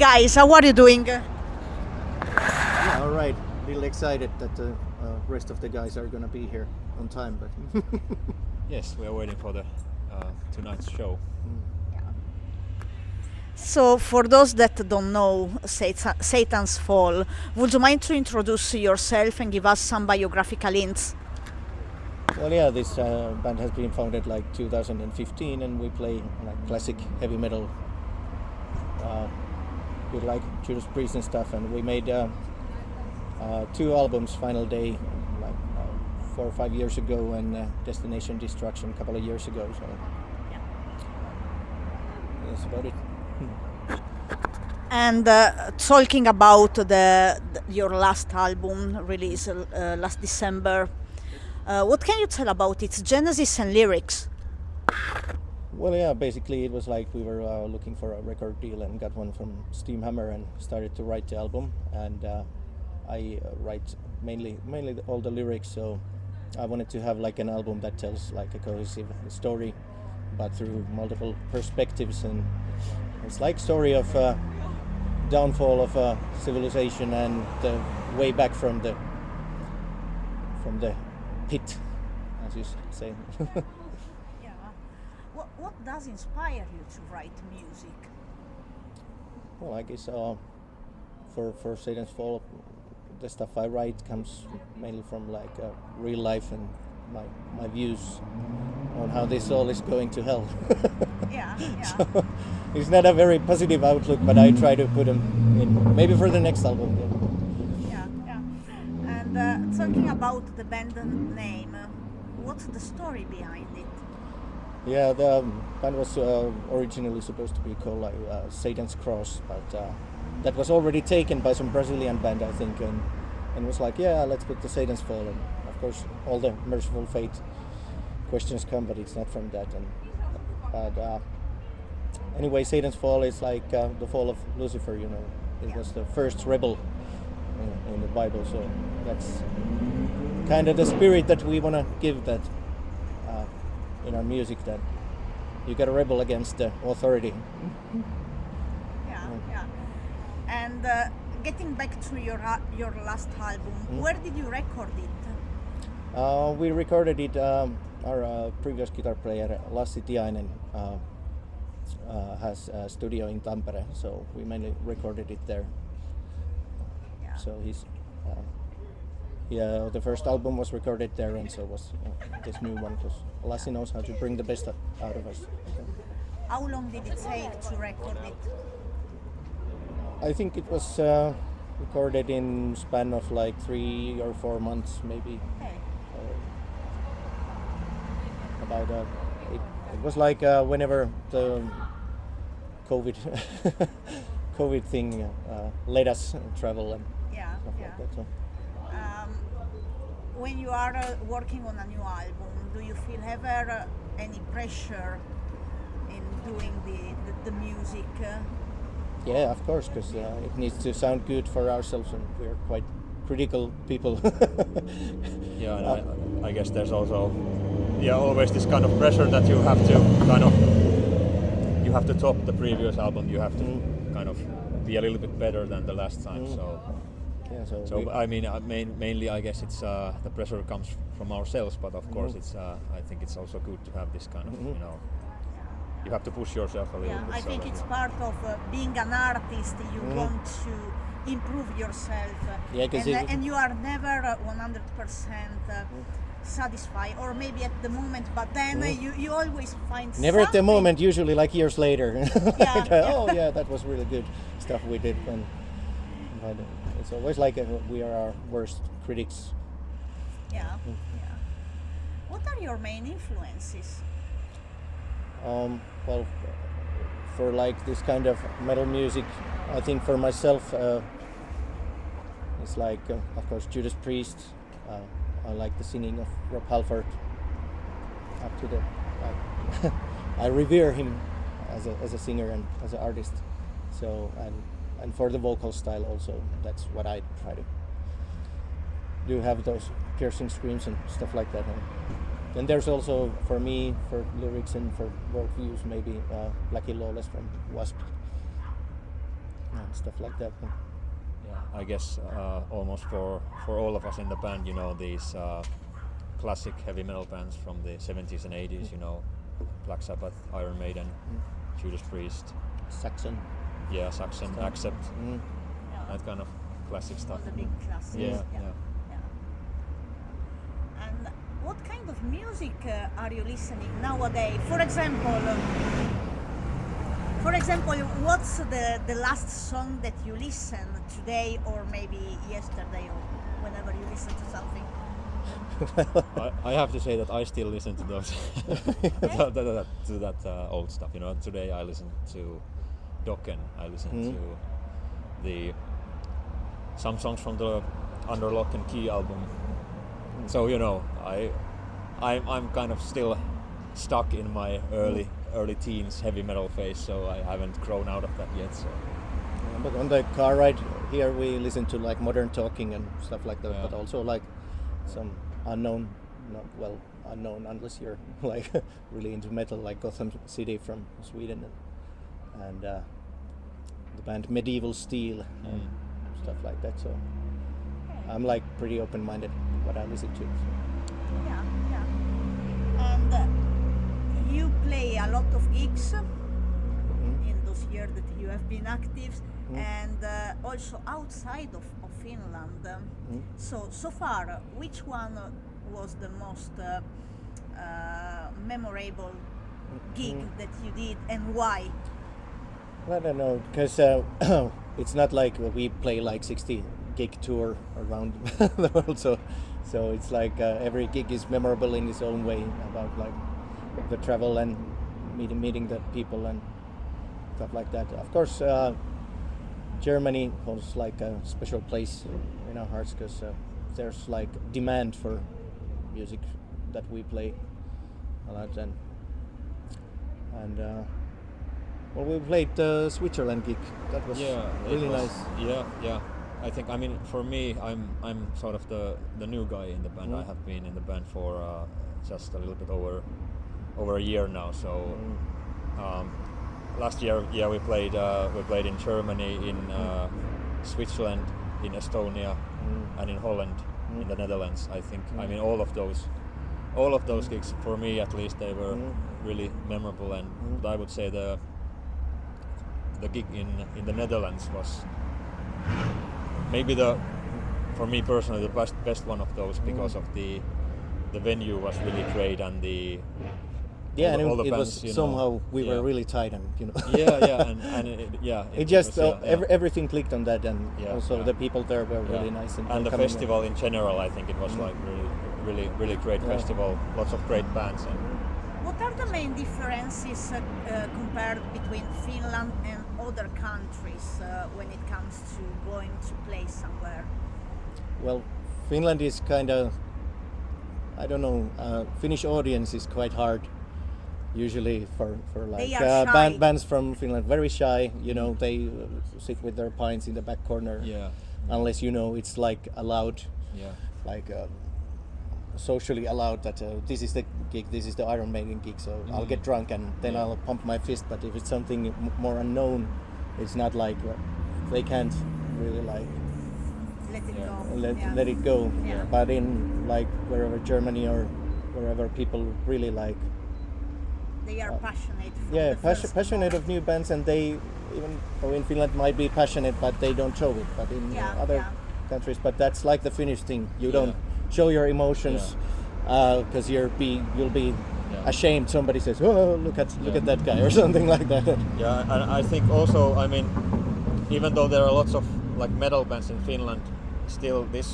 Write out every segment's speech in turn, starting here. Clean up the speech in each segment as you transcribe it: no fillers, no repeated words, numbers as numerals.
guys, how are you doing? Yeah, all right. Little excited that the rest of the guys are gonna be here on time, but Yes, we are waiting for the tonight's show. So, for those that don't know Satan's Fall, would you mind to introduce yourself and give us some biographical hints? well, yeah, this band has been founded like 2015, and we play like classic heavy metal. We like Judas Priest and stuff, and we made 2 albums, Final Day, like 4 or 5 years ago, and Destination Destruction a couple of years ago. So that's about it. And talking about your last album released last December, what can you tell about its genesis and lyrics? Well, yeah, basically it was like we were looking for a record deal and got one from Steamhammer and started to write the album. And I write mainly all the lyrics, so I wanted to have like an album that tells like a cohesive story, but through multiple perspectives. And it's like story of downfall of civilization and the way back from the pit, as you say. Yeah. What does inspire you to write music? Well, I guess for Satan's Fall, the stuff I write comes mainly from like real life and my views on how this all is going to hell. Yeah, yeah. So it's not a very positive outlook, but I try to put them in maybe for the next album. Yeah, yeah. And talking about the band name, what's the story behind it? Yeah, the band was originally supposed to be called like Satan's Cross, but that was already taken by some Brazilian band, I think, and was like, yeah, let's put the Satan's Fall. And of course, all the Merciful Fate questions come, but it's not from that. But anyway, Satan's Fall is like the fall of Lucifer. You know, it was the first rebel in the Bible, so that's kind of the spirit that we want to give that in our music, that you got to rebel against the authority. Yeah, yeah. And getting back to your last album, where did you record it? We recorded it. Our previous guitar player, Lassi Tiainen, has a studio in Tampere, so we mainly recorded it there. Yeah. So he's, the first album was recorded there, and so was this new one, because Lassi knows how to bring the best out of us. How long did it take to record it? I think it was recorded in span of like 3 or 4 months, maybe. Hey. About it was like whenever the COVID thing let us travel and Yeah, stuff yeah. like that. So. When you are working on a new album, do you feel ever any pressure in doing the music? Yeah, of course, because it needs to sound good for ourselves, and we're quite critical people. Yeah, and I guess there's also always this kind of pressure that you have to top the previous album. You have to kind of be a little bit better than the last time. So I mean, mainly I guess it's the pressure comes from ourselves, but of course it's I think it's also good to have this kind of you have to push yourself a little bit. I think it's part of being an artist. You want to improve yourself, and you are never 100% satisfied, or maybe at the moment, but then you always find never something. at the moment, usually like years later. Yeah, Oh yeah, that was really good stuff we did. But it's always like we are our worst critics. Yeah, yeah. What are your main influences? Well, for like this kind of metal music, I think for myself, it's like, of course, Judas Priest. I like the singing of Rob Halford. Up to the, I revere him as a singer and as an artist. So and for the vocal style also, that's what I try to do. Have those piercing screams and stuff like that. And there's also, for me, for lyrics and for worldviews, maybe Blackie Lawless from Wasp. and stuff like that. Yeah, I guess almost for all of us in the band, you know, these classic heavy metal bands from the 70s and 80s, you know, Black Sabbath, Iron Maiden, Judas Priest, Saxon. Yeah, Saxon, Accept, that kind of classic stuff. All the big classics. Yeah. And what kind of music are you listening nowadays? For example, what's the last song that you listened today or maybe yesterday or whenever you listen to something? I have to say that I still listen to those to that old stuff. You know, today I listened to Dokken. I listened to some songs from the Under Lock and Key album. So you know, I'm kind of still stuck in my early teens heavy metal phase. So I haven't grown out of that yet. So. But on the car ride here, we listen to like Modern Talking and stuff like that. Yeah. But also like some unknown unless you're like really into metal, like Gotham City from Sweden and the band Medieval Steel and stuff like that. So I'm like pretty open-minded what I listen to. Yeah. And you play a lot of gigs in those years that you have been active, and also outside of Finland. So far, which one was the most memorable gig that you did, and why? I don't know, because it's not like we play like 60 gig tour around the world, so it's like every gig is memorable in its own way, about like the travel and meeting the people and stuff like that. Of course, Germany holds like a special place in our hearts, because there's like demand for music that we play a lot, and well, we played the Switzerland gig. That was really nice. Yeah. I think, I mean, for me, I'm sort of the new guy in the band. I have been in the band for just a little bit over a year now. So last year, we played in Germany, in Switzerland, in Estonia, and in Holland, in the Netherlands. I think. I mean, all of those gigs, for me at least, they were really memorable. And I would say the gig in the Netherlands was maybe for me personally the best one of those, because of the venue was really great, and all the bands, was somehow we were really tight, and you know. Everything clicked on that, and also the people there were really nice, and the festival in general, I think it was like really great festival, lots of great bands. And what are the main differences compared between Finland and other countries when it comes to going to play somewhere? Well, Finland is kind of, I don't know, Finnish audience is quite hard usually for like bands from Finland, very shy, you know. They sit with their pints in the back corner, unless you know it's like allowed, like socially allowed that this is the gig, this is the Iron Maiden gig, so I'll get drunk and then I'll pump my fist. But if it's something more unknown, it's not like they can't really like let it go. But in like wherever Germany or wherever, people really like, they are passionate. Passionate of new bands, and they, even though in Finland might be passionate, but they don't show it. But in other countries, but that's like the Finnish thing. You don't show your emotions because you'll be ashamed. Somebody says, "Oh, look at that guy," or something like that. Yeah, and I think also, I mean, even though there are lots of like metal bands in Finland, still this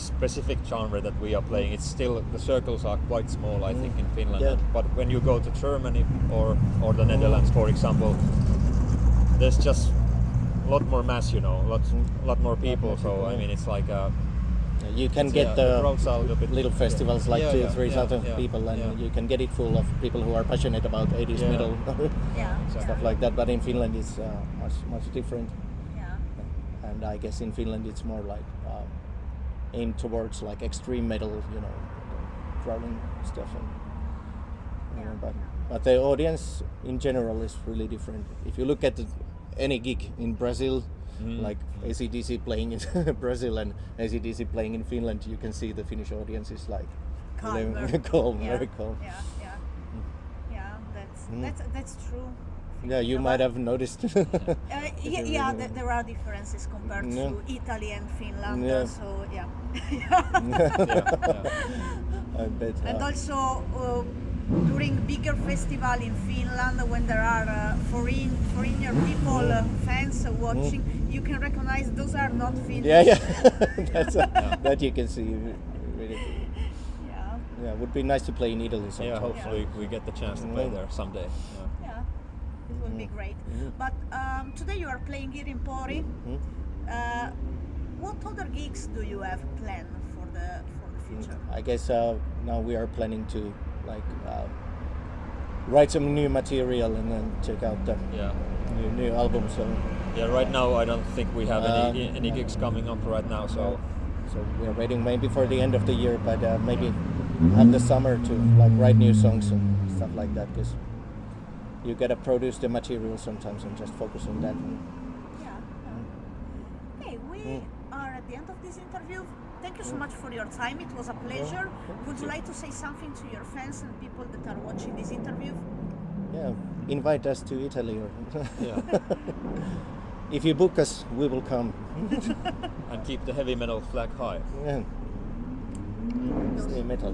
specific genre that we are playing, it's still, the circles are quite small, I think, in Finland. But when you go to Germany or the Netherlands, for example, there's just a lot more mass, you know, lot more people. So I mean, it's like you can get the little festivals like 2,000-3,000 people, and you can get it full of people who are passionate about 80s metal, stuff like that. But in Finland, it's much different. And I guess in Finland, it's more like aimed towards like extreme metal, you know, crowding stuff, and but the audience in general is really different. If you look at any gig in Brazil, like AC/DC playing in Brazil and AC/DC playing in Finland, you can see the Finnish audience is like calm, very calm. That's true. Yeah, you might have noticed. There are differences compared to Italy and Finland. So I bet. And also during bigger festival in Finland, when there are foreigner people, fans watching, you can recognize those are not Finnish. That you can see. Really. Yeah, it would be nice to play in Italy sometime. Yeah, hopefully we get the chance to play there someday. It would be great. But today you are playing here in Pori. What other gigs do you have planned for the future? I guess now we are planning to write some new material and then check out the new album. So right now I don't think we have any gigs coming up right now. So we're waiting maybe for the end of the year, but maybe have the summer to write new songs and stuff like that. Because you gotta produce the material sometimes and just focus on that. Okay, we are at the end of this interview. Thank you so much for your time. It was a pleasure. Would you like to say something to your fans and people that are watching this interview? Yeah, invite us to Italy. If you book us, we will come. And keep the heavy metal flag high. Stay metal.